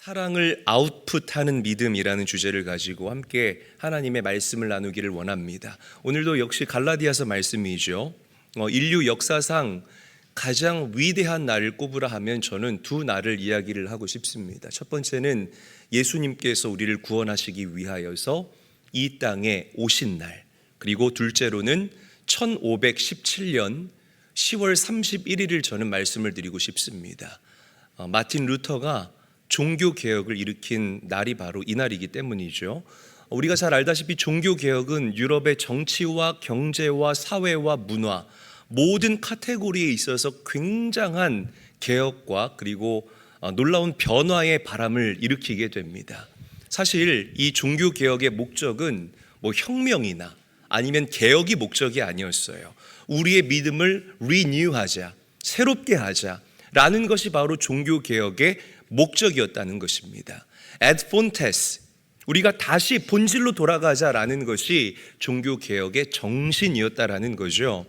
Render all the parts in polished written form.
사랑을 아웃풋하는 믿음이라는 주제를 가지고 함께 하나님의 말씀을 나누기를 원합니다. 오늘도 역시 갈라디아서 말씀이죠. 인류 역사상 가장 위대한 날을 꼽으라 하면 저는 두 날을 이야기를 하고 싶습니다. 첫 번째는 예수님께서 우리를 구원하시기 위하여서 이 땅에 오신 날, 그리고 둘째로는 1517년 10월 31일을 저는 말씀을 드리고 싶습니다. 마틴 루터가 종교개혁을 일으킨 날이 바로 이 날이기 때문이죠. 우리가 잘 알다시피 종교개혁은 유럽의 정치와 경제와 사회와 문화 모든 카테고리에 있어서 굉장한 개혁과 그리고 놀라운 변화의 바람을 일으키게 됩니다. 사실 이 종교개혁의 목적은 혁명이나 아니면 개혁이 목적이 아니었어요. 우리의 믿음을 리뉴하자, 새롭게 하자라는 것이 바로 종교개혁의 목적이었다는 것입니다. ad fontes, 우리가 다시 본질로 돌아가자라는 것이 종교개혁의 정신이었다라는 거죠.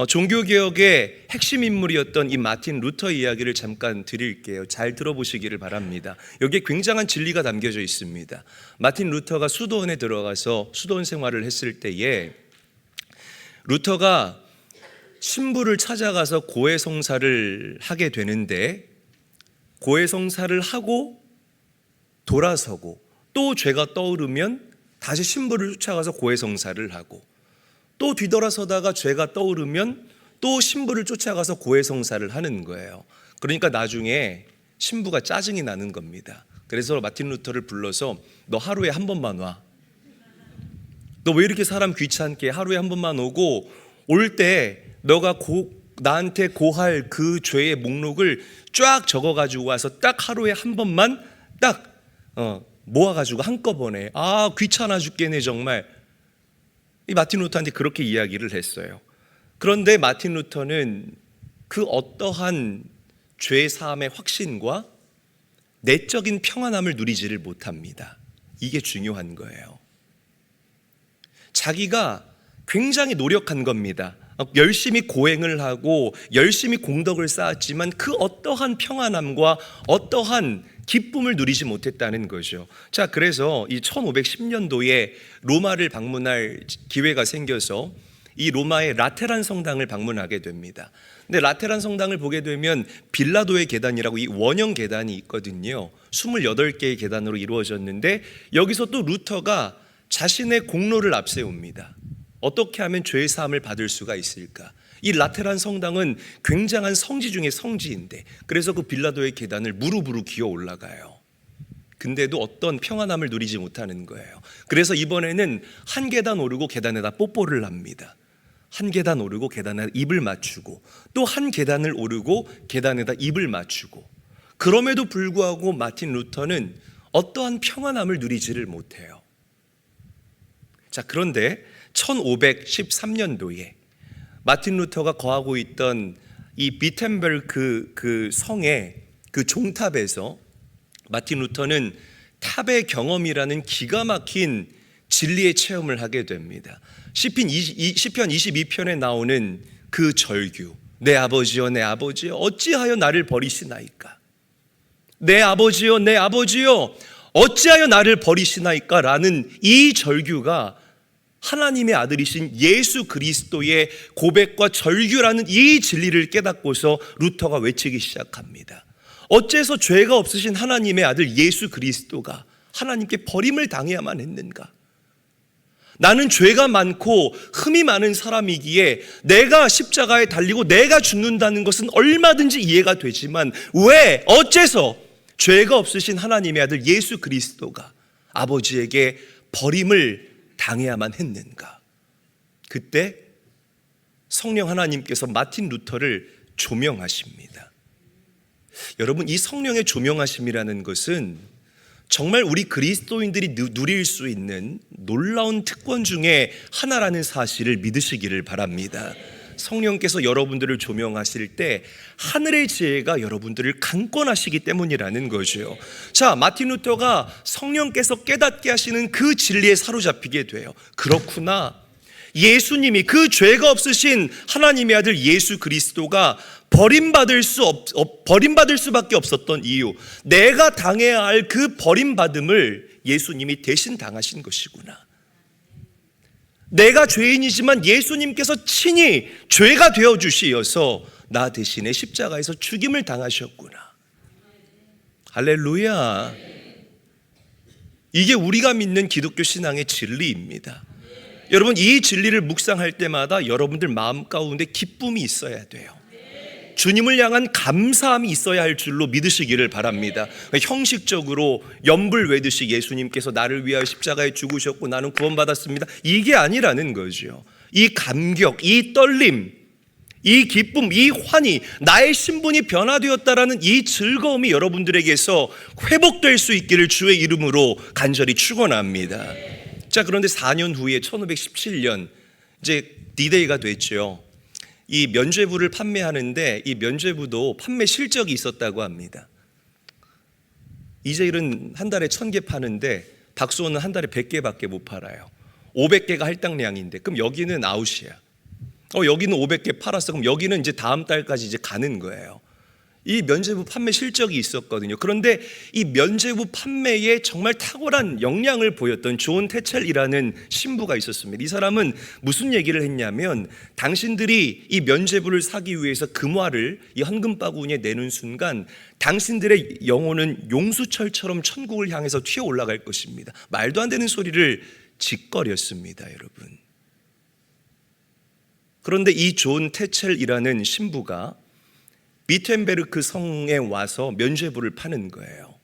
종교개혁의 핵심 인물이었던 이 마틴 루터 이야기를 잠깐 드릴게요. 잘 들어보시기를 바랍니다. 여기에 굉장한 진리가 담겨져 있습니다. 마틴 루터가 수도원에 들어가서 수도원 생활을 했을 때에 루터가 신부를 찾아가서 고해성사를 하게 되는데 고해성사를 하고 돌아서고 또 죄가 떠오르면 다시 신부를 쫓아가서 고해성사를 하고 또 뒤돌아서다가 죄가 떠오르면 또 신부를 쫓아가서 고해성사를 하는 거예요. 그러니까 나중에 신부가 짜증이 나는 겁니다. 그래서 마틴 루터를 불러서 너 하루에 한 번만 와. 너 왜 이렇게 사람 귀찮게 하루에 한 번만 오고 올 때 너가 나한테 고할 그 죄의 목록을 쫙 적어가지고 와서 딱 하루에 한 번만 딱 모아가지고 한꺼번에 귀찮아 죽겠네 정말. 이 마틴 루터한테 그렇게 이야기를 했어요. 그런데 마틴 루터는 그 어떠한 죄 사함의 확신과 내적인 평안함을 누리지를 못합니다. 이게 중요한 거예요. 자기가 굉장히 노력한 겁니다. 열심히 고행을 하고 열심히 공덕을 쌓았지만 그 어떠한 평안함과 어떠한 기쁨을 누리지 못했다는 거죠. 자, 그래서 이 1510년도에 로마를 방문할 기회가 생겨서 이 로마의 라테란 성당을 방문하게 됩니다. 근데 라테란 성당을 보게 되면 빌라도의 계단이라고 이 원형 계단이 있거든요. 28개의 계단으로 이루어졌는데 여기서 또 루터가 자신의 공로를 앞세웁니다. 어떻게 하면 죄의 사함을 받을 수가 있을까? 이 라테란 성당은 굉장한 성지 중에 성지인데 그래서 그 빌라도의 계단을 무릎으로 기어 올라가요. 근데도 어떤 평안함을 누리지 못하는 거예요. 그래서 이번에는 한 계단 오르고 계단에다 뽀뽀를 합니다. 한 계단 오르고 계단에다 입을 맞추고 또 한 계단을 오르고 계단에다 입을 맞추고 그럼에도 불구하고 마틴 루터는 어떠한 평안함을 누리지를 못해요. 자, 그런데 1513년도에 마틴 루터가 거하고 있던 이 비텐베르크 그 성의 그 종탑에서 마틴 루터는 탑의 경험이라는 기가 막힌 진리의 체험을 하게 됩니다. 시편 22편에 나오는 그 절규, 내 아버지여 내 아버지여 어찌하여 나를 버리시나이까, 내 아버지여 내 아버지여 어찌하여 나를 버리시나이까 라는 이 절규가 하나님의 아들이신 예수 그리스도의 고백과 절규라는 이 진리를 깨닫고서 루터가 외치기 시작합니다. 어째서 죄가 없으신 하나님의 아들 예수 그리스도가 하나님께 버림을 당해야만 했는가? 나는 죄가 많고 흠이 많은 사람이기에 내가 십자가에 달리고 내가 죽는다는 것은 얼마든지 이해가 되지만 왜 어째서 죄가 없으신 하나님의 아들 예수 그리스도가 아버지에게 버림을 당해야만 했는가? 그때 성령 하나님께서 마틴 루터를 조명하십니다. 여러분, 이 성령의 조명하심이라는 것은 정말 우리 그리스도인들이 누릴 수 있는 놀라운 특권 중에 하나라는 사실을 믿으시기를 바랍니다. 성령께서 여러분들을 조명하실 때 하늘의 지혜가 여러분들을 강권하시기 때문이라는 거죠. 자, 마틴 루터가 성령께서 깨닫게 하시는 그 진리에 사로잡히게 돼요. 그렇구나, 예수님이 그 죄가 없으신 하나님의 아들 예수 그리스도가 버림받을 수밖에 없었던 이유, 내가 당해야 할 그 버림받음을 예수님이 대신 당하신 것이구나. 내가 죄인이지만 예수님께서 친히 죄가 되어 주시어서 나 대신에 십자가에서 죽임을 당하셨구나. 할렐루야. 이게 우리가 믿는 기독교 신앙의 진리입니다. 여러분, 이 진리를 묵상할 때마다 여러분들 마음 가운데 기쁨이 있어야 돼요. 주님을 향한 감사함이 있어야 할 줄로 믿으시기를 바랍니다. 형식적으로 연불 외듯이 예수님께서 나를 위하여 십자가에 죽으셨고 나는 구원받았습니다, 이게 아니라는 거죠. 이 감격, 이 떨림, 이 기쁨, 이 환희, 나의 신분이 변화되었다라는 이 즐거움이 여러분들에게서 회복될 수 있기를 주의 이름으로 간절히 축원합니다. 자, 그런데 4년 후에 1517년 이제 D-Day가 됐죠. 이 면죄부를 판매하는데 이 면죄부도 판매 실적이 있었다고 합니다. 이제일은 한 달에 1000개 파는데 박수호는 한 달에 100개밖에 못 팔아요. 500개가 할당량인데 그럼 여기는 아웃이야. 여기는 500개 팔았어. 그럼 여기는 이제 다음 달까지 이제 가는 거예요. 이 면죄부 판매 실적이 있었거든요. 그런데 이 면죄부 판매에 정말 탁월한 역량을 보였던 존 태첼이라는 신부가 있었습니다. 이 사람은 무슨 얘기를 했냐면, 당신들이 이 면죄부를 사기 위해서 금화를 이 헌금 바구니에 내는 순간 당신들의 영혼은 용수철처럼 천국을 향해서 튀어 올라갈 것입니다. 말도 안 되는 소리를 짓거렸습니다, 여러분. 그런데 이 존 태첼이라는 신부가 비텐베르크 성에 와서 면죄부를 파는 거예요.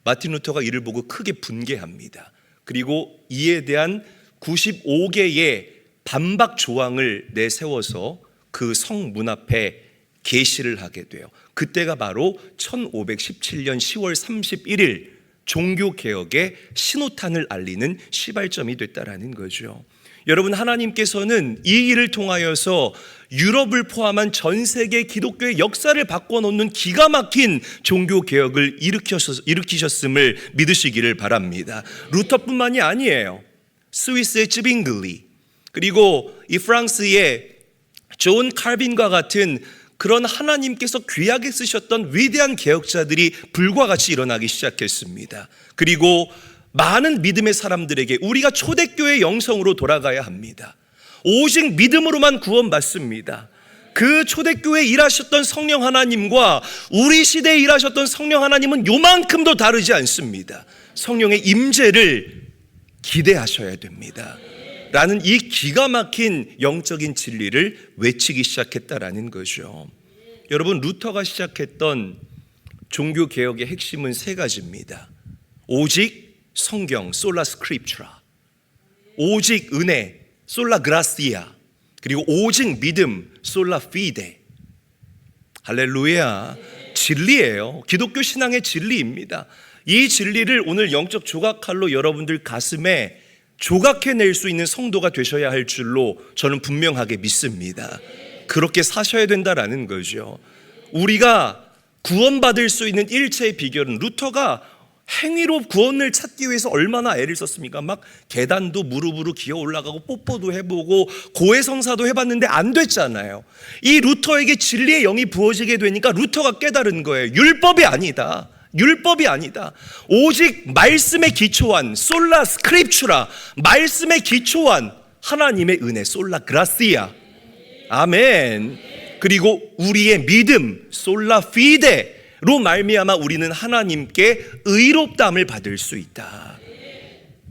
마틴 루터가 이를 보고 크게 분개합니다. 그리고 이에 대한 95개의 반박 조항을 내세워서 그 성 문 앞에 계시를 하게 돼요. 그때가 바로 1517년 10월 31일 종교개혁의 신호탄을 알리는 시발점이 됐다라는 거죠. 여러분, 하나님께서는 이 일을 통하여서 유럽을 포함한 전 세계 기독교의 역사를 바꿔놓는 기가 막힌 종교개혁을 일으키셨음을 믿으시기를 바랍니다. 루터뿐만이 아니에요. 스위스의 쯔빙글리, 그리고 이 프랑스의 존 칼빈과 같은 그런 하나님께서 귀하게 쓰셨던 위대한 개혁자들이 불과 같이 일어나기 시작했습니다. 그리고 많은 믿음의 사람들에게 우리가 초대교회 영성으로 돌아가야 합니다. 오직 믿음으로만 구원받습니다. 그 초대교회에 일하셨던 성령 하나님과 우리 시대에 일하셨던 성령 하나님은 요만큼도 다르지 않습니다. 성령의 임재를 기대하셔야 됩니다 라는 이 기가 막힌 영적인 진리를 외치기 시작했다라는 거죠. 여러분, 루터가 시작했던 종교개혁의 핵심은 세 가지입니다. 오직 성경, 솔라 스크립추라, 오직 은혜, 솔라 그라시아, 그리고 오직 믿음, 솔라 피데. 할렐루야. 진리예요. 기독교 신앙의 진리입니다. 이 진리를 오늘 영적 조각칼로 여러분들 가슴에 조각해낼 수 있는 성도가 되셔야 할 줄로 저는 분명하게 믿습니다. 그렇게 사셔야 된다라는 거죠. 우리가 구원받을 수 있는 일체의 비결은, 루터가 행위로 구원을 찾기 위해서 얼마나 애를 썼습니까? 막 계단도 무릎으로 기어 올라가고 뽀뽀도 해보고 고해성사도 해봤는데 안 됐잖아요. 이 루터에게 진리의 영이 부어지게 되니까 루터가 깨달은 거예요. 율법이 아니다. 율법이 아니다. 오직 말씀에 기초한 솔라 스크립추라, 말씀에 기초한 하나님의 은혜, 솔라 그라시아. 아멘. 그리고 우리의 믿음, 솔라 피데로 말미암아 우리는 하나님께 의롭다함을 받을 수 있다.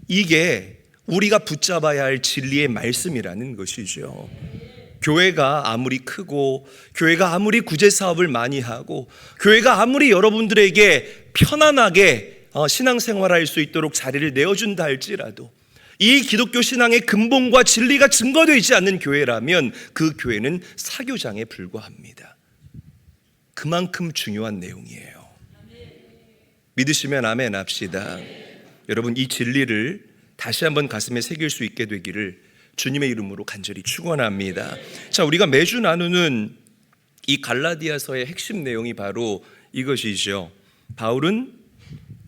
이게 우리가 붙잡아야 할 진리의 말씀이라는 것이죠. 교회가 아무리 크고, 교회가 아무리 구제 사업을 많이 하고, 교회가 아무리 여러분들에게 편안하게 신앙생활할 수 있도록 자리를 내어준다 할지라도 이 기독교 신앙의 근본과 진리가 증거되지 않는 교회라면 그 교회는 사교장에 불과합니다. 그만큼 중요한 내용이에요. 믿으시면 아멘 합시다. 여러분, 이 진리를 다시 한번 가슴에 새길 수 있게 되기를 주님의 이름으로 간절히 축원합니다. 자, 우리가 매주 나누는 이 갈라디아서의 핵심 내용이 바로 이것이죠. 바울은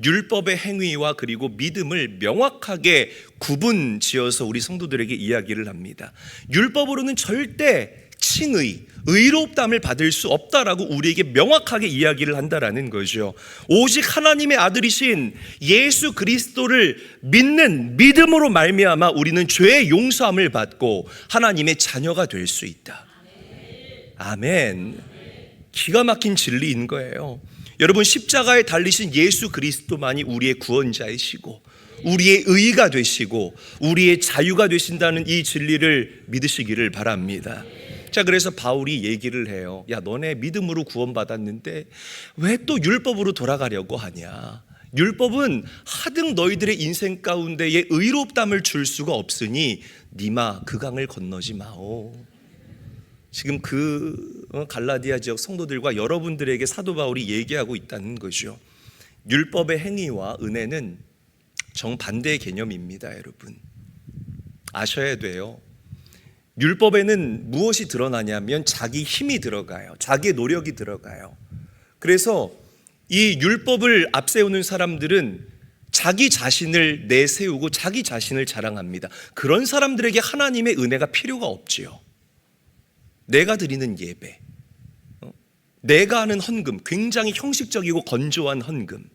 율법의 행위와 그리고 믿음을 명확하게 구분 지어서 우리 성도들에게 이야기를 합니다. 율법으로는 절대 칭의, 의롭담을 받을 수 없다라고 우리에게 명확하게 이야기를 한다라는 거죠. 오직 하나님의 아들이신 예수 그리스도를 믿는 믿음으로 말미암아 우리는 죄의 용서함을 받고 하나님의 자녀가 될 수 있다. 아멘. 기가 막힌 진리인 거예요. 여러분, 십자가에 달리신 예수 그리스도만이 우리의 구원자이시고 우리의 의가 되시고 우리의 자유가 되신다는 이 진리를 믿으시기를 바랍니다. 자, 그래서 바울이 얘기를 해요. 야, 너네 믿음으로 구원받았는데 왜 또 율법으로 돌아가려고 하냐? 율법은 하등 너희들의 인생 가운데에 의롭담을 줄 수가 없으니 니마 그 강을 건너지 마오. 지금 그 갈라디아 지역 성도들과 여러분들에게 사도 바울이 얘기하고 있다는 거죠. 율법의 행위와 은혜는 정반대의 개념입니다. 여러분, 아셔야 돼요. 율법에는 무엇이 드러나냐면 자기 힘이 들어가요. 자기의 노력이 들어가요. 그래서 이 율법을 앞세우는 사람들은 자기 자신을 내세우고 자기 자신을 자랑합니다. 그런 사람들에게 하나님의 은혜가 필요가 없지요. 내가 드리는 예배, 내가 하는 헌금, 굉장히 형식적이고 건조한 헌금,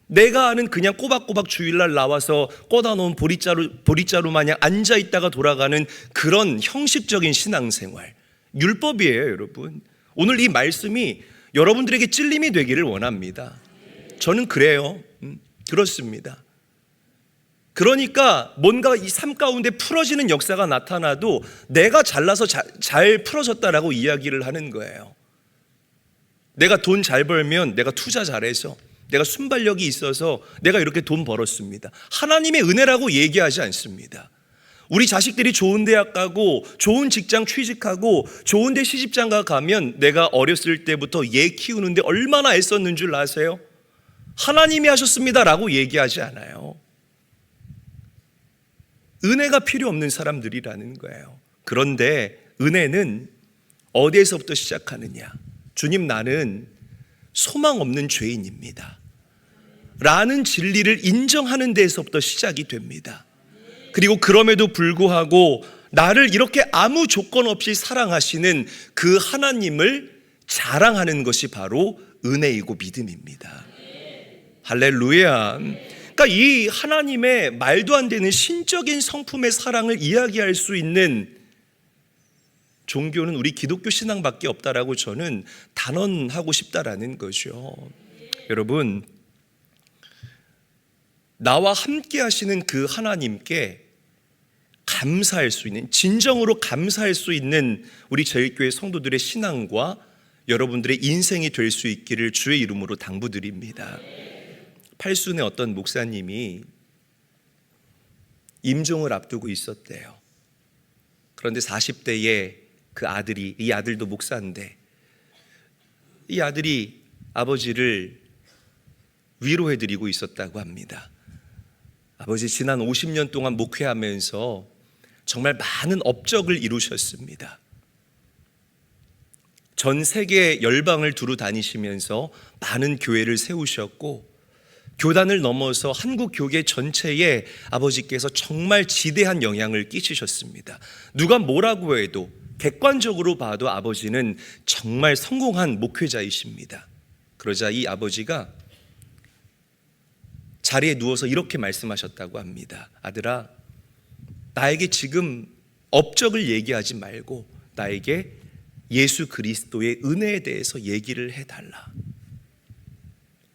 내가 아는 그냥 꼬박꼬박 주일날 나와서 꽂아 놓은 보리자루 마냥 앉아있다가 돌아가는 그런 형식적인 신앙생활, 율법이에요. 여러분, 오늘 이 말씀이 여러분들에게 찔림이 되기를 원합니다. 저는 그래요. 그렇습니다. 그러니까 뭔가 이 삶 가운데 풀어지는 역사가 나타나도 내가 잘나서 잘 풀어졌다라고 이야기를 하는 거예요. 내가 돈 잘 벌면 내가 투자 잘해서, 내가 순발력이 있어서 내가 이렇게 돈 벌었습니다. 하나님의 은혜라고 얘기하지 않습니다. 우리 자식들이 좋은 대학 가고 좋은 직장 취직하고 좋은 데 시집장가 가면 내가 어렸을 때부터 얘 키우는데 얼마나 애썼는 줄 아세요? 하나님이 하셨습니다라고 얘기하지 않아요. 은혜가 필요 없는 사람들이라는 거예요. 그런데 은혜는 어디에서부터 시작하느냐? 주님, 나는 소망 없는 죄인입니다 라는 진리를 인정하는 데에서부터 시작이 됩니다. 그리고 그럼에도 불구하고 나를 이렇게 아무 조건 없이 사랑하시는 그 하나님을 자랑하는 것이 바로 은혜이고 믿음입니다. 할렐루야. 그러니까 이 하나님의 말도 안 되는 신적인 성품의 사랑을 이야기할 수 있는 종교는 우리 기독교 신앙밖에 없다라고 저는 단언하고 싶다라는 거죠. 여러분, 나와 함께 하시는 그 하나님께 감사할 수 있는, 진정으로 감사할 수 있는 우리 제일교회 성도들의 신앙과 여러분들의 인생이 될 수 있기를 주의 이름으로 당부드립니다. 팔순의 어떤 목사님이 임종을 앞두고 있었대요. 그런데 40대에 그 아들이, 이 아들도 목사인데, 이 아들이 아버지를 위로해드리고 있었다고 합니다. 아버지 지난 50년 동안 목회하면서 정말 많은 업적을 이루셨습니다. 전 세계 열방을 두루 다니시면서 많은 교회를 세우셨고, 교단을 넘어서 한국 교계 전체에 아버지께서 정말 지대한 영향을 끼치셨습니다. 누가 뭐라고 해도 객관적으로 봐도 아버지는 정말 성공한 목회자이십니다. 그러자 이 아버지가 자리에 누워서 이렇게 말씀하셨다고 합니다. 아들아, 나에게 지금 업적을 얘기하지 말고 나에게 예수 그리스도의 은혜에 대해서 얘기를 해달라.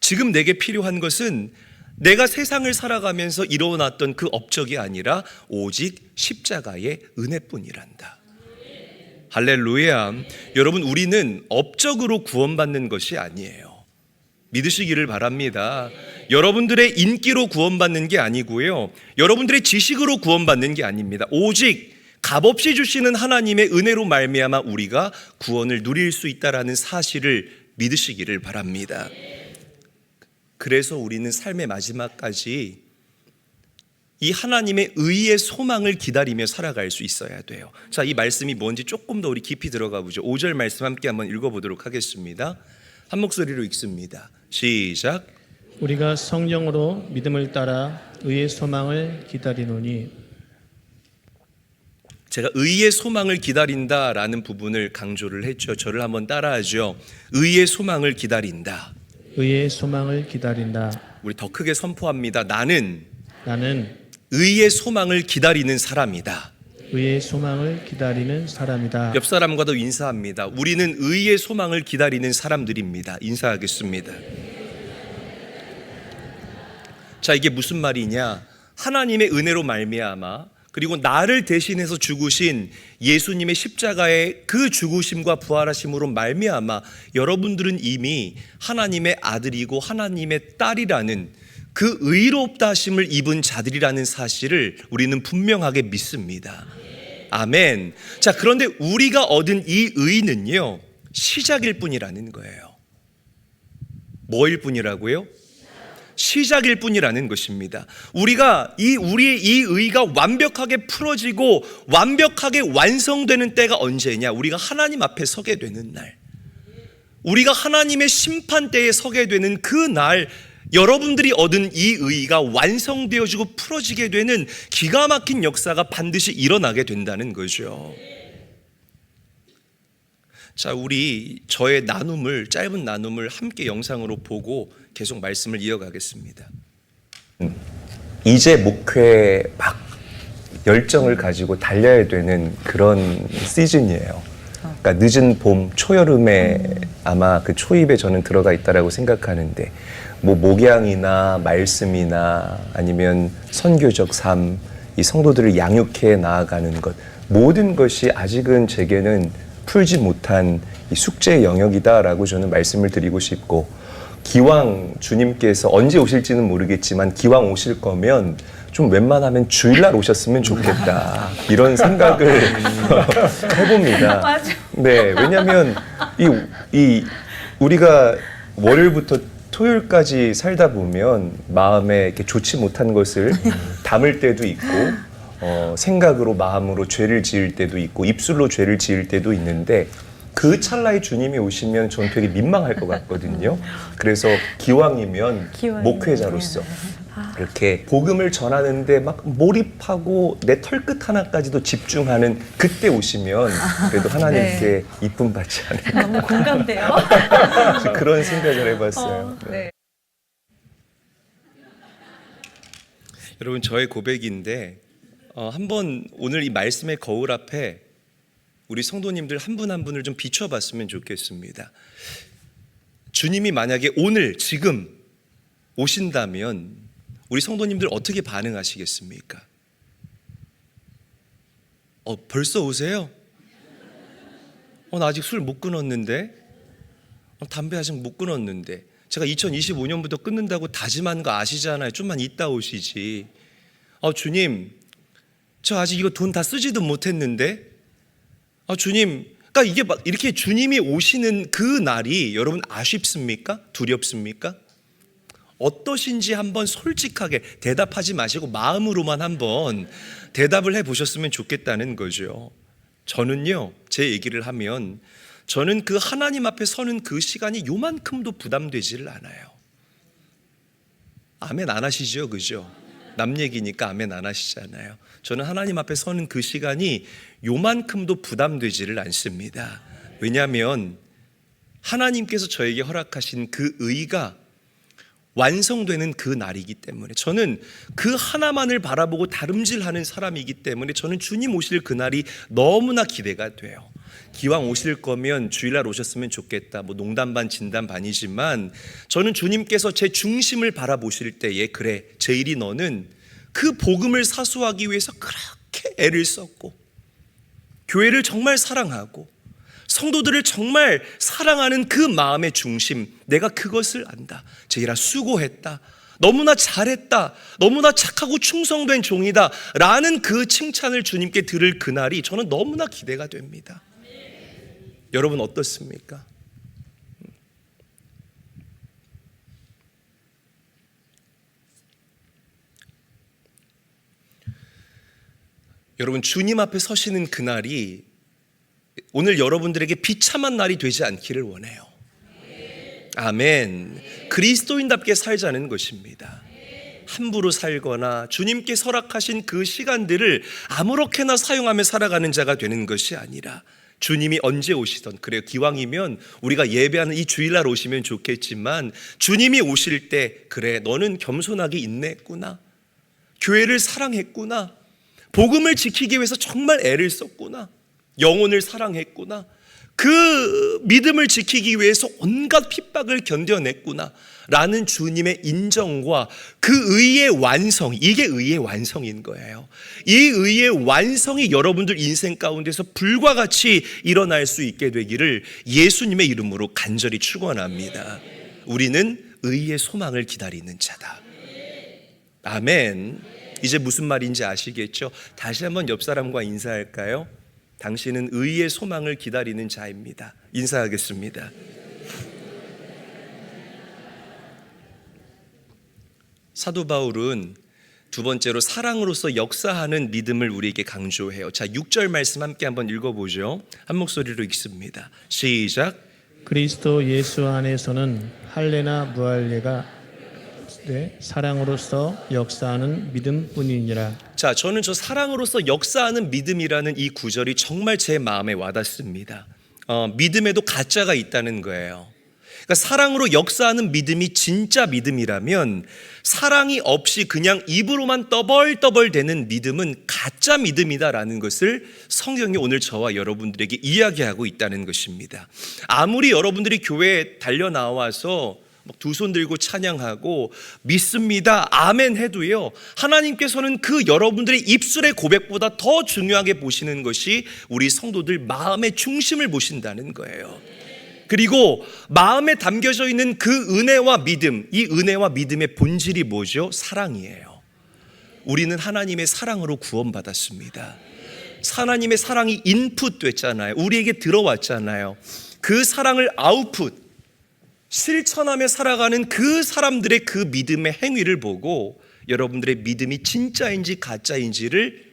지금 내게 필요한 것은 내가 세상을 살아가면서 이루어놨던 그 업적이 아니라 오직 십자가의 은혜뿐이란다. 할렐루야. 여러분, 우리는 업적으로 구원받는 것이 아니에요. 믿으시기를 바랍니다. 여러분들의 인기로 구원받는 게 아니고요, 여러분들의 지식으로 구원받는 게 아닙니다. 오직 값없이 주시는 하나님의 은혜로 말미암아 우리가 구원을 누릴 수 있다라는 사실을 믿으시기를 바랍니다. 그래서 우리는 삶의 마지막까지 이 하나님의 의의 소망을 기다리며 살아갈 수 있어야 돼요. 자, 이 말씀이 뭔지 조금 더 우리 깊이 들어가 보죠. 5절 말씀 함께 한번 읽어보도록 하겠습니다. 한 목소리로 읽습니다. 시작. 우리가 성령으로 믿음을 따라 의의 소망을 기다리노니. 제가 의의 소망을 기다린다라는 부분을 강조를 했죠. 저를 한번 따라하죠. 의의 소망을 기다린다. 의의 소망을 기다린다. 우리 더 크게 선포합니다. 나는 나는 의의 소망을 기다리는 사람이다. 의의 소망을 기다리는 사람이다. 옆 사람과도 인사합니다. 우리는 의의 소망을 기다리는 사람들입니다. 인사하겠습니다. 자, 이게 무슨 말이냐? 하나님의 은혜로 말미암아 그리고 나를 대신해서 죽으신 예수님의 십자가의 그 죽으심과 부활하심으로 말미암아 여러분들은 이미 하나님의 아들이고 하나님의 딸이라는 그 의롭다 하심을 입은 자들이라는 사실을 우리는 분명하게 믿습니다. 아멘. 자, 그런데 우리가 얻은 이 의는요, 시작일 뿐이라는 거예요. 뭐일 뿐이라고요? 시작일 뿐이라는 것입니다. 우리의 이 의가 완벽하게 풀어지고 완벽하게 완성되는 때가 언제냐? 우리가 하나님 앞에 서게 되는 날. 우리가 하나님의 심판대에 서게 되는 그 날, 여러분들이 얻은 이 의가 완성되어지고 풀어지게 되는 기가 막힌 역사가 반드시 일어나게 된다는 거죠. 자, 우리 저의 짧은 나눔을 함께 영상으로 보고 계속 말씀을 이어가겠습니다. 이제 목회에 막 열정을 가지고 달려야 되는 그런 시즌이에요. 그러니까 늦은 봄, 초여름에 아마 그 초입에 저는 들어가 있다라고 생각하는데, 뭐 목양이나 말씀이나 아니면 선교적 삶, 이 성도들을 양육해 나아가는 것, 모든 것이 아직은 제게는 풀지 못한 이 숙제의 영역이다라고 저는 말씀을 드리고 싶고, 기왕 주님께서 언제 오실지는 모르겠지만 기왕 오실 거면 좀 웬만하면 주일날 오셨으면 좋겠다, 이런 생각을 해봅니다. 맞아. 네, 왜냐하면 우리가 월요일부터 토요일까지 살다 보면 마음에 이렇게 좋지 못한 것을 담을 때도 있고, 생각으로 마음으로 죄를 지을 때도 있고, 입술로 죄를 지을 때도 있는데, 그 찰나에 주님이 오시면 저는 되게 민망할 것 같거든요. 그래서 기왕이면 목회자로서 이렇게 복음을 전하는데 막 몰입하고 내 털끝 하나까지도 집중하는 그때 오시면 그래도 하나님께 이쁨 받지 않을까. 너무 공감돼요. 그런 생각을 해봤어요. 네. 여러분, 저의 고백인데 한번 오늘 이 말씀의 거울 앞에 우리 성도님들 한 분 한 분을 좀 비춰봤으면 좋겠습니다. 주님이 만약에 오늘 지금 오신다면 우리 성도님들 어떻게 반응하시겠습니까? 벌써 오세요? 나 아직 술 못 끊었는데, 담배 아직 못 끊었는데, 제가 2025년부터 끊는다고 다짐한 거 아시잖아요. 좀만 이따 오시지. 주님, 저 아직 이거 돈 다 쓰지도 못했는데, 주님, 그러니까 이게 막 이렇게 주님이 오시는 그 날이 여러분 아쉽습니까? 두렵습니까? 어떠신지 한번 솔직하게 대답하지 마시고 마음으로만 한번 대답을 해보셨으면 좋겠다는 거죠. 저는요, 제 얘기를 하면 저는 그 하나님 앞에 서는 그 시간이 요만큼도 부담되지를 않아요. 아멘 안 하시죠? 그죠? 남 얘기니까 아멘 안 하시잖아요. 저는 하나님 앞에 서는 그 시간이 요만큼도 부담되지를 않습니다. 왜냐하면 하나님께서 저에게 허락하신 그 의가 완성되는 그 날이기 때문에, 저는 그 하나만을 바라보고 다름질하는 사람이기 때문에 저는 주님 오실 그날이 너무나 기대가 돼요. 기왕 오실 거면 주일날 오셨으면 좋겠다, 뭐 농담 반 진담 반이지만 저는 주님께서 제 중심을 바라보실 때에, 그래 제일이 너는 그 복음을 사수하기 위해서 그렇게 애를 썼고 교회를 정말 사랑하고 성도들을 정말 사랑하는 그 마음의 중심, 내가 그것을 안다. 제일아 수고했다, 너무나 잘했다, 너무나 착하고 충성된 종이다 라는 그 칭찬을 주님께 들을 그날이 저는 너무나 기대가 됩니다. 여러분 어떻습니까? 여러분, 주님 앞에 서시는 그날이 오늘 여러분들에게 비참한 날이 되지 않기를 원해요. 아멘. 그리스도인답게 살자는 것입니다. 함부로 살거나 주님께 허락하신 그 시간들을 아무렇게나 사용하며 살아가는 자가 되는 것이 아니라 주님이 언제 오시던, 그래요, 기왕이면 우리가 예배하는 이 주일날 오시면 좋겠지만 주님이 오실 때 그래 너는 겸손하게 인내했구나, 교회를 사랑했구나, 복음을 지키기 위해서 정말 애를 썼구나, 영혼을 사랑했구나, 그 믿음을 지키기 위해서 온갖 핍박을 견뎌냈구나 라는 주님의 인정과 그 의의 완성, 이게 의의 완성인 거예요. 이 의의 완성이 여러분들 인생 가운데서 불과 같이 일어날 수 있게 되기를 예수님의 이름으로 간절히 축원합니다. 우리는 의의 소망을 기다리는 자다. 아멘. 이제 무슨 말인지 아시겠죠? 다시 한번 옆 사람과 인사할까요? 당신은 의의 소망을 기다리는 자입니다. 인사하겠습니다. 사도 바울은 두 번째로 사랑으로서 역사하는 믿음을 우리에게 강조해요. 자, 6절 말씀 함께 한번 읽어보죠. 한 목소리로 읽습니다. 시작. 그리스도 예수 안에서는 할례나 무할례가 사랑으로서 역사하는 믿음뿐이니라. 자, 저는 저 사랑으로서 역사하는 믿음이라는 이 구절이 정말 제 마음에 와닿습니다. 믿음에도 가짜가 있다는 거예요. 그러니까 사랑으로 역사하는 믿음이 진짜 믿음이라면 사랑이 없이 그냥 입으로만 떠벌떠벌대는 믿음은 가짜 믿음이다라는 것을 성경이 오늘 저와 여러분들에게 이야기하고 있다는 것입니다. 아무리 여러분들이 교회에 달려 나와서 두 손 들고 찬양하고 믿습니다, 아멘 해도요, 하나님께서는 그 여러분들의 입술의 고백보다 더 중요하게 보시는 것이 우리 성도들 마음의 중심을 보신다는 거예요. 그리고 마음에 담겨져 있는 그 은혜와 믿음, 이 은혜와 믿음의 본질이 뭐죠? 사랑이에요. 우리는 하나님의 사랑으로 구원받았습니다. 하나님의 사랑이 인풋 됐잖아요. 우리에게 들어왔잖아요. 그 사랑을 아웃풋, 실천하며 살아가는 그 사람들의 그 믿음의 행위를 보고 여러분들의 믿음이 진짜인지 가짜인지를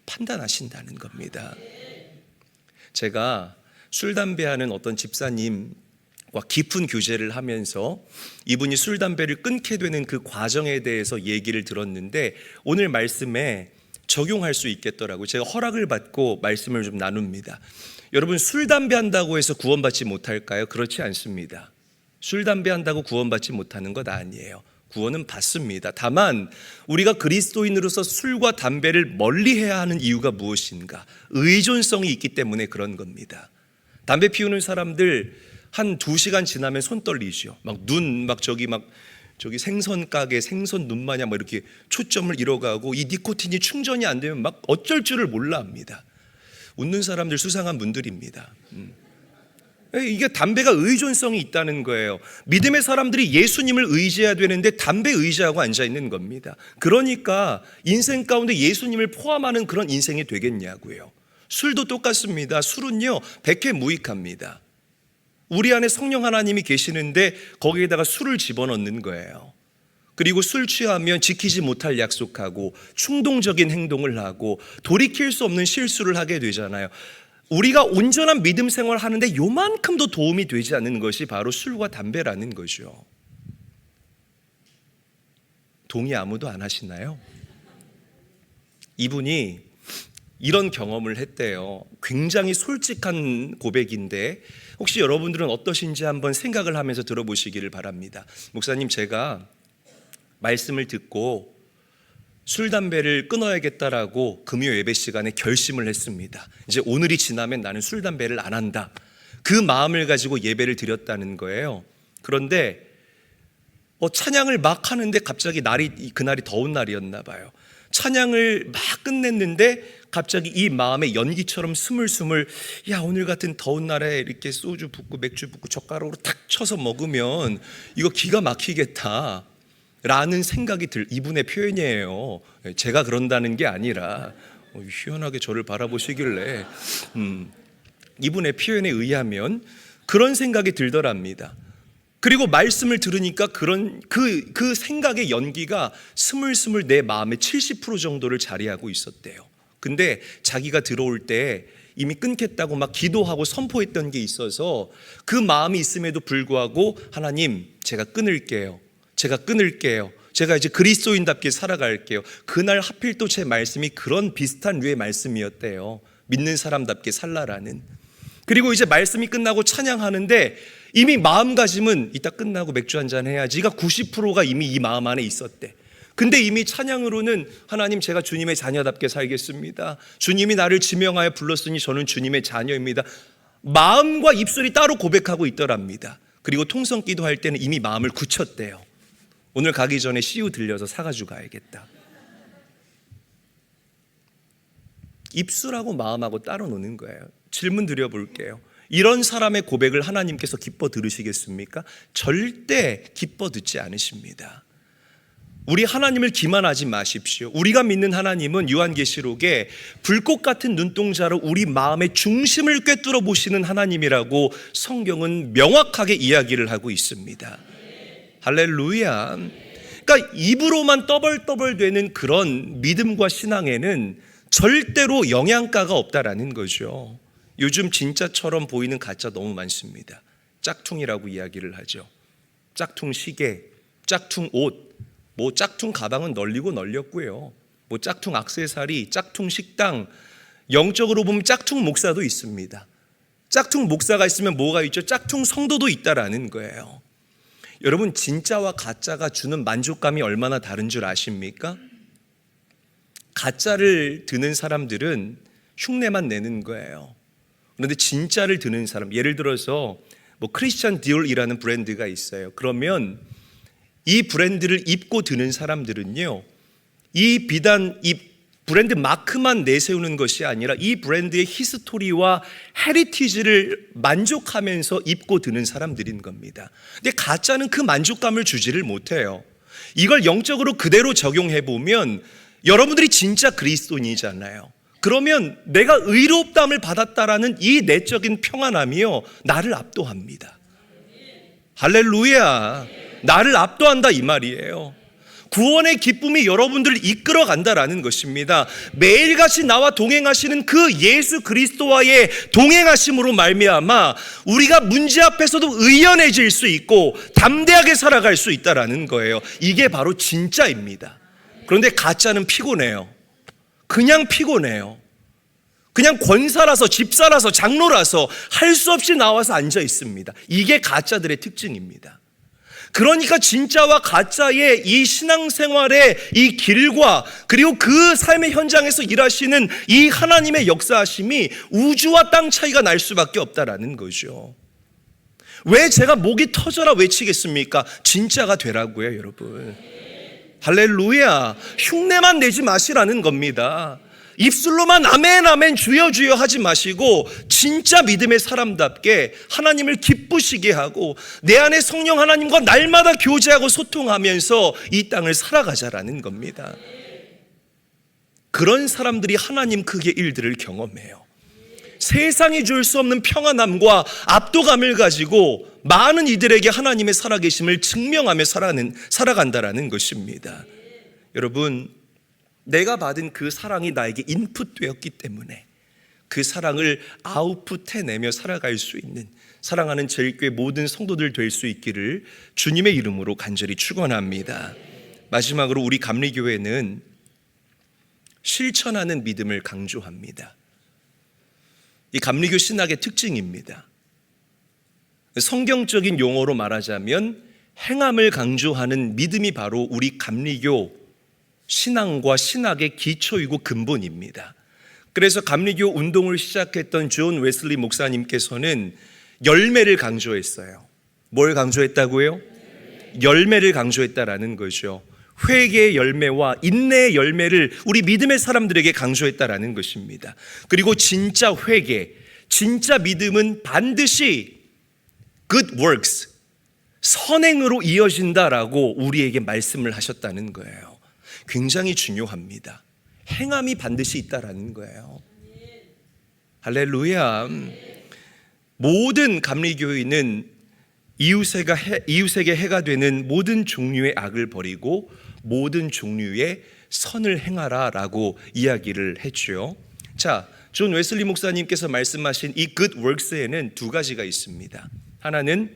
판단하신다는 겁니다. 제가 술, 담배하는 어떤 집사님과 깊은 교제를 하면서 이분이 술, 담배를 끊게 되는 그 과정에 대해서 얘기를 들었는데 오늘 말씀에 적용할 수 있겠더라고요. 제가 허락을 받고 말씀을 좀 나눕니다. 여러분, 술, 담배 한다고 해서 구원받지 못할까요? 그렇지 않습니다. 술, 담배 한다고 구원받지 못하는 것 아니에요. 구원은 받습니다. 다만 우리가 그리스도인으로서 술과 담배를 멀리해야 하는 이유가 무엇인가? 의존성이 있기 때문에 그런 겁니다. 담배 피우는 사람들 한 2시간 지나면 손 떨리죠. 저기 생선 가게 생선 눈 마냥 막 이렇게 초점을 잃어가고 이 니코틴이 충전이 안 되면 막 어쩔 줄을 몰라 합니다. 웃는 사람들 수상한 분들입니다. 이게 담배가 의존성이 있다는 거예요. 믿음의 사람들이 예수님을 의지해야 되는데 담배 의지하고 앉아 있는 겁니다. 그러니까 인생 가운데 예수님을 포함하는 그런 인생이 되겠냐고요. 술도 똑같습니다. 술은요, 백해무익합니다. 우리 안에 성령 하나님이 계시는데 거기에다가 술을 집어넣는 거예요. 그리고 술 취하면 지키지 못할 약속하고 충동적인 행동을 하고 돌이킬 수 없는 실수를 하게 되잖아요. 우리가 온전한 믿음 생활을 하는데 요만큼도 도움이 되지 않는 것이 바로 술과 담배라는 거죠. 동의 아무도 안 하시나요? 이분이 이런 경험을 했대요. 굉장히 솔직한 고백인데 혹시 여러분들은 어떠신지 한번 생각을 하면서 들어보시기를 바랍니다. 목사님, 제가 말씀을 듣고 술, 담배를 끊어야겠다라고 금요 예배 시간에 결심을 했습니다. 이제 오늘이 지나면 나는 술, 담배를 안 한다. 그 마음을 가지고 예배를 드렸다는 거예요. 그런데 찬양을 막 하는데 갑자기 그날이 더운 날이었나 봐요. 찬양을 막 끝냈는데 갑자기 이 마음에 연기처럼 스물스물, 야, 오늘 같은 더운 날에 이렇게 소주 붓고 맥주 붓고 젓가락으로 탁 쳐서 먹으면 이거 기가 막히겠다 라는 생각이 이분의 표현이에요. 제가 그런다는 게 아니라 희한하게 저를 바라보시길래 이분의 표현에 의하면 그런 생각이 들더랍니다. 그리고 말씀을 들으니까 그 생각의 연기가 스물스물 내 마음의 70% 정도를 자리하고 있었대요. 근데 자기가 들어올 때 이미 끊겠다고 막 기도하고 선포했던 게 있어서 그 마음이 있음에도 불구하고 하나님, 제가 끊을게요. 제가 이제 그리스도인답게 살아갈게요. 그날 하필 또 제 말씀이 그런 비슷한 류의 말씀이었대요. 믿는 사람답게 살라라는. 그리고 이제 말씀이 끝나고 찬양하는데 이미 마음가짐은 이따 끝나고 맥주 한잔 해야지가 90%가 이미 이 마음 안에 있었대. 근데 이미 찬양으로는 하나님, 제가 주님의 자녀답게 살겠습니다. 주님이 나를 지명하여 불렀으니 저는 주님의 자녀입니다. 마음과 입술이 따로 고백하고 있더랍니다. 그리고 통성 기도할 때는 이미 마음을 굳혔대요. 오늘 가기 전에 CU 들려서 사가지고 가야겠다. 입술하고 마음하고 따로 노는 거예요. 질문 드려볼게요. 이런 사람의 고백을 하나님께서 기뻐 들으시겠습니까? 절대 기뻐 듣지 않으십니다. 우리 하나님을 기만하지 마십시오. 우리가 믿는 하나님은 요한계시록에 불꽃 같은 눈동자로 우리 마음의 중심을 꿰뚫어 보시는 하나님이라고 성경은 명확하게 이야기를 하고 있습니다. 할렐루야. 그러니까 입으로만 떠벌떠벌대는 그런 믿음과 신앙에는 절대로 영양가가 없다라는 거죠. 요즘 진짜처럼 보이는 가짜 너무 많습니다. 짝퉁이라고 이야기를 하죠. 짝퉁 시계, 짝퉁 옷, 뭐 짝퉁 가방은 널리고 널렸고요. 뭐 짝퉁 액세서리, 짝퉁 식당, 영적으로 보면 짝퉁 목사도 있습니다. 짝퉁 목사가 있으면 뭐가 있죠? 짝퉁 성도도 있다라는 거예요. 여러분, 진짜와 가짜가 주는 만족감이 얼마나 다른 줄 아십니까? 가짜를 드는 사람들은 흉내만 내는 거예요. 그런데 진짜를 드는 사람, 예를 들어서 뭐 크리스찬 디올이라는 브랜드가 있어요. 그러면 이 브랜드를 입고 드는 사람들은요, 이 비단 이 브랜드 마크만 내세우는 것이 아니라 이 브랜드의 히스토리와 헤리티지를 만족하면서 입고 드는 사람들인 겁니다. 근데 가짜는 그 만족감을 주지를 못해요. 이걸 영적으로 그대로 적용해 보면 여러분들이 진짜 그리스도인이잖아요. 그러면 내가 의롭다함을 받았다라는 이 내적인 평안함이요, 나를 압도합니다. 할렐루야. 나를 압도한다 이 말이에요. 구원의 기쁨이 여러분들을 이끌어 간다라는 것입니다. 매일같이 나와 동행하시는 그 예수 그리스도와의 동행하심으로 말미암아 우리가 문제 앞에서도 의연해질 수 있고 담대하게 살아갈 수 있다라는 거예요. 이게 바로 진짜입니다. 그런데 가짜는 피곤해요. 그냥 피곤해요. 그냥 권사라서 집사라서 장로라서 할 수 없이 나와서 앉아 있습니다. 이게 가짜들의 특징입니다. 그러니까 진짜와 가짜의 이 신앙생활의 이 길과 그리고 그 삶의 현장에서 일하시는 이 하나님의 역사하심이 우주와 땅 차이가 날 수밖에 없다라는 거죠. 왜 제가 목이 터져라 외치겠습니까? 진짜가 되라고요, 여러분. 할렐루야. 흉내만 내지 마시라는 겁니다. 입술로만 아멘 아멘 주여 주여 하지 마시고 진짜 믿음의 사람답게 하나님을 기쁘시게 하고 내 안에 성령 하나님과 날마다 교제하고 소통하면서 이 땅을 살아가자라는 겁니다. 그런 사람들이 하나님 크기의 일들을 경험해요. 세상이 줄 수 없는 평안함과 압도감을 가지고 많은 이들에게 하나님의 살아계심을 증명하며 살아간다라는 것입니다. 여러분, 내가 받은 그 사랑이 나에게 인풋되었기 때문에 그 사랑을 아웃풋해내며 살아갈 수 있는 사랑하는 제일교회 모든 성도들 될 수 있기를 주님의 이름으로 간절히 축원합니다. 마지막으로 우리 감리교회는 실천하는 믿음을 강조합니다. 이 감리교 신학의 특징입니다. 성경적인 용어로 말하자면 행함을 강조하는 믿음이 바로 우리 감리교 신앙과 신학의 기초이고 근본입니다. 그래서 감리교 운동을 시작했던 존 웨슬리 목사님께서는 열매를 강조했어요. 뭘 강조했다고요? 열매를 강조했다라는 거죠. 회개의 열매와 인내의 열매를 우리 믿음의 사람들에게 강조했다라는 것입니다. 그리고 진짜 회개, 진짜 믿음은 반드시 good works, 선행으로 이어진다라고 우리에게 말씀을 하셨다는 거예요. 굉장히 중요합니다. 행함이 반드시 있다라는 거예요. 할렐루야. 모든 감리교인은 이웃에게 해가 되는 모든 종류의 악을 버리고 모든 종류의 선을 행하라라고 이야기를 했죠. 자, 존 웨슬리 목사님께서 말씀하신 이 good works에는 두 가지가 있습니다. 하나는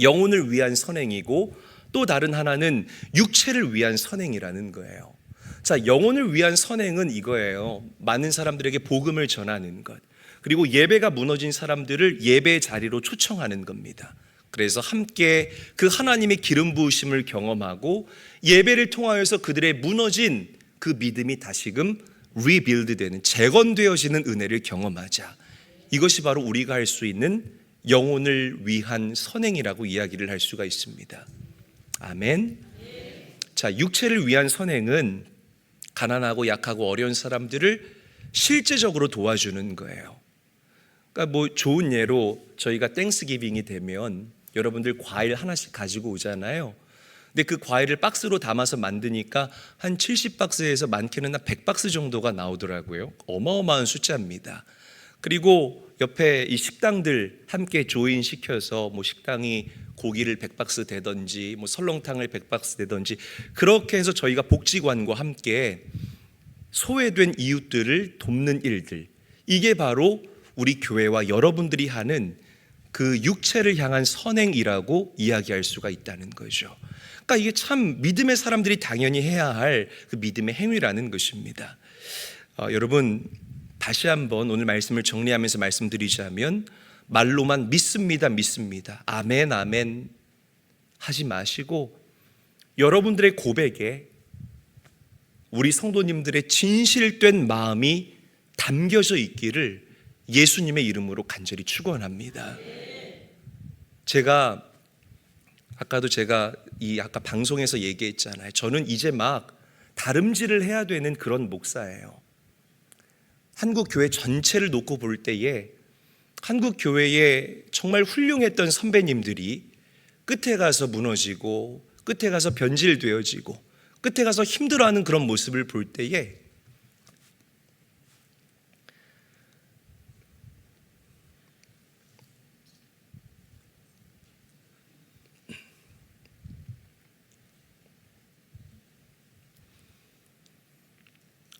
영혼을 위한 선행이고 또 다른 하나는 육체를 위한 선행이라는 거예요. 자, 영혼을 위한 선행은 이거예요. 많은 사람들에게 복음을 전하는 것, 그리고 예배가 무너진 사람들을 예배 자리로 초청하는 겁니다. 그래서 함께 그 하나님의 기름 부으심을 경험하고 예배를 통하여서 그들의 무너진 그 믿음이 다시금 리빌드되는, 재건되어지는 은혜를 경험하자. 이것이 바로 우리가 할 수 있는 영혼을 위한 선행이라고 이야기를 할 수가 있습니다. 아멘. 자, 육체를 위한 선행은 가난하고 약하고 어려운 사람들을 실제적으로 도와주는 거예요. 그러니까 뭐 좋은 예로 저희가 땡스기빙이 되면 여러분들 과일 하나씩 가지고 오잖아요. 근데 그 과일을 박스로 담아서 만드니까 한 70박스에서 많게는 한 100박스 정도가 나오더라고요. 어마어마한 숫자입니다. 그리고 옆에 이 식당들 함께 조인시켜서 뭐 식당이 고기를 100박스 되든지 뭐 설렁탕을 100박스 되든지 그렇게 해서 저희가 복지관과 함께 소외된 이웃들을 돕는 일들, 이게 바로 우리 교회와 여러분들이 하는 그 육체를 향한 선행이라고 이야기할 수가 있다는 거죠. 그러니까 이게 참 믿음의 사람들이 당연히 해야 할 그 믿음의 행위라는 것입니다. 여러분, 다시 한번 오늘 말씀을 정리하면서 말씀드리자면, 말로만 믿습니다, 믿습니다, 아멘, 아멘 하지 마시고 여러분들의 고백에 우리 성도님들의 진실된 마음이 담겨져 있기를 예수님의 이름으로 간절히 축원합니다. 아까 방송에서 얘기했잖아요. 저는 이제 막 다름질을 해야 되는 그런 목사예요. 한국 교회 전체를 놓고 볼 때에 한국 교회에 정말 훌륭했던 선배님들이 끝에 가서 무너지고 끝에 가서 변질되어지고 끝에 가서 힘들어하는 그런 모습을 볼 때에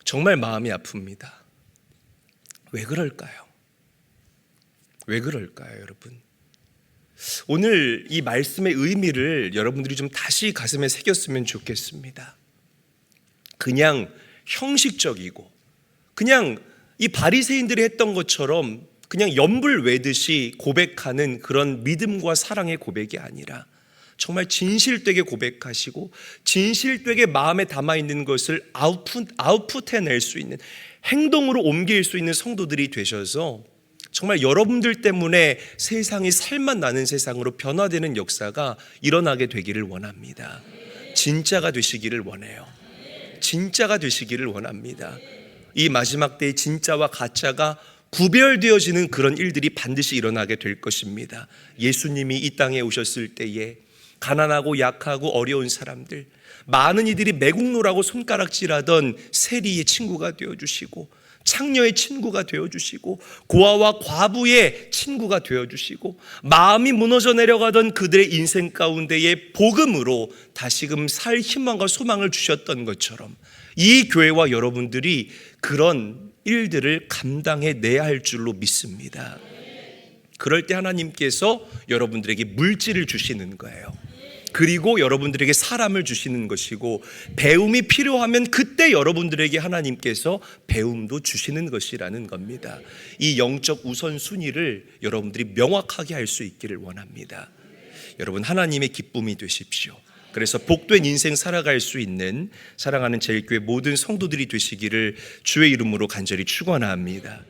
정말 마음이 아픕니다. 왜 그럴까요? 왜 그럴까요, 여러분? 오늘 이 말씀의 의미를 여러분들이 좀 다시 가슴에 새겼으면 좋겠습니다. 그냥 형식적이고 그냥 이 바리새인들이 했던 것처럼 그냥 연불 외듯이 고백하는 그런 믿음과 사랑의 고백이 아니라 정말 진실되게 고백하시고 진실되게 마음에 담아있는 것을 아웃풋해낼 수 있는, 행동으로 옮길 수 있는 성도들이 되셔서 정말 여러분들 때문에 세상이 살맛 나는 세상으로 변화되는 역사가 일어나게 되기를 원합니다. 진짜가 되시기를 원해요. 진짜가 되시기를 원합니다. 이 마지막 때의 진짜와 가짜가 구별되어지는 그런 일들이 반드시 일어나게 될 것입니다. 예수님이 이 땅에 오셨을 때에 가난하고 약하고 어려운 사람들, 많은 이들이 매국노라고 손가락질하던 세리의 친구가 되어주시고 창녀의 친구가 되어주시고 고아와 과부의 친구가 되어주시고 마음이 무너져 내려가던 그들의 인생 가운데에 복음으로 다시금 살 희망과 소망을 주셨던 것처럼 이 교회와 여러분들이 그런 일들을 감당해내야 할 줄로 믿습니다. 그럴 때 하나님께서 여러분들에게 물질을 주시는 거예요. 그리고 여러분들에게 사람을 주시는 것이고 배움이 필요하면 그때 여러분들에게 하나님께서 배움도 주시는 것이라는 겁니다. 이 영적 우선순위를 여러분들이 명확하게 할 수 있기를 원합니다. 여러분, 하나님의 기쁨이 되십시오. 그래서 복된 인생 살아갈 수 있는 사랑하는 제일교회 모든 성도들이 되시기를 주의 이름으로 간절히 축원합니다.